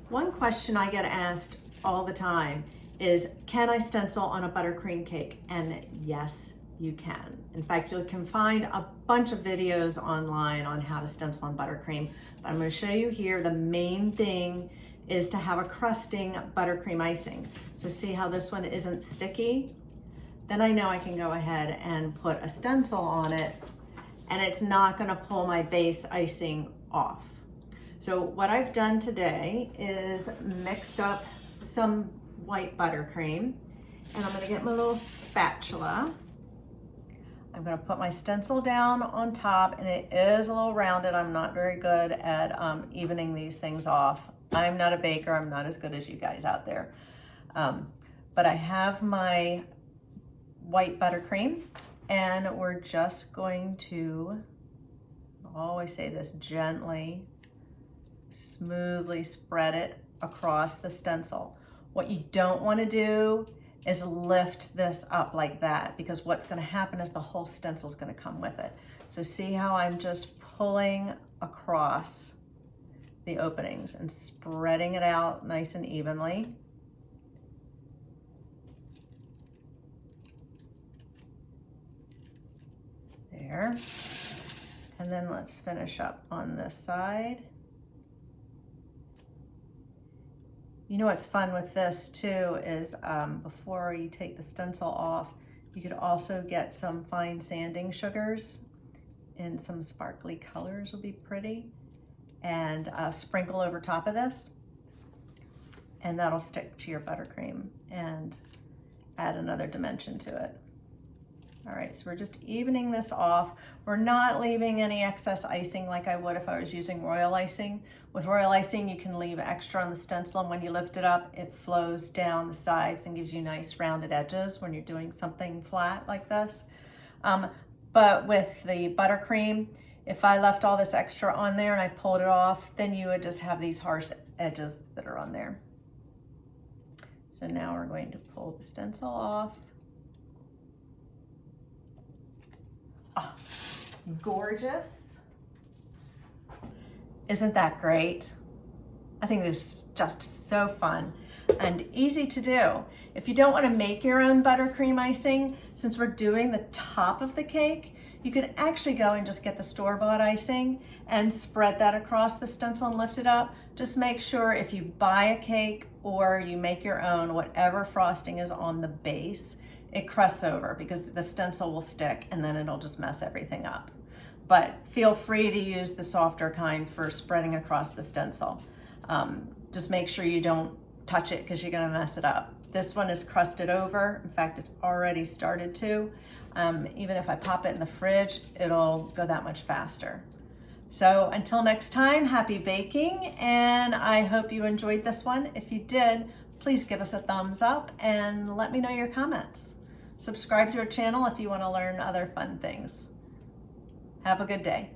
One question I get asked all the time is, can I stencil on a buttercream cake? And yes, you can. In fact, you can find a bunch of videos online on how to stencil on buttercream, but I'm going to show you here. The main thing is to have a crusting buttercream icing. So see how this one isn't sticky? Then I know I can go ahead and put a stencil on it, and it's not going to pull my base icing off. So what I've done today is mixed up some white buttercream, and I'm going to get my little spatula. I'm going to put my stencil down on top, and it is a little rounded. I'm not very good at evening these things off. I'm not a baker. I'm not as good as you guys out there. But I have my white buttercream, and we're just going to, I always say this, gently, smoothly spread it across the stencil. What you don't want to do is lift this up like that, because what's going to happen is the whole stencil is going to come with it. So see how I'm just pulling across the openings and spreading it out nice and evenly. There. And then let's finish up on this side. You know what's fun with this too is before you take the stencil off, you could also get some fine sanding sugars and some sparkly colors will be pretty, and sprinkle over top of this, and that'll stick to your buttercream and add another dimension to it. All right, so we're just evening this off. We're not leaving any excess icing like I would if I was using royal icing. With royal icing, you can leave extra on the stencil, and when you lift it up, it flows down the sides and gives you nice rounded edges when you're doing something flat like this. But with the buttercream, if I left all this extra on there and I pulled it off, then you would just have these harsh edges that are on there. So now we're going to pull the stencil off. Oh, gorgeous. Isn't that great? I think this is just so fun and easy to do. If you don't want to make your own buttercream icing, since we're doing the top of the cake, you can actually go and just get the store-bought icing and spread that across the stencil and lift it up. Just make sure if you buy a cake or you make your own, whatever frosting is on the base, it crusts over, because the stencil will stick and then it'll just mess everything up. But feel free to use the softer kind for spreading across the stencil. Just make sure you don't touch it because you're gonna mess it up. This one is crusted over. In fact, it's already started to. Even if I pop it in the fridge, it'll go that much faster. So until next time, happy baking, and I hope you enjoyed this one. If you did, please give us a thumbs up and let me know your comments. Subscribe to our channel if you want to learn other fun things. Have a good day.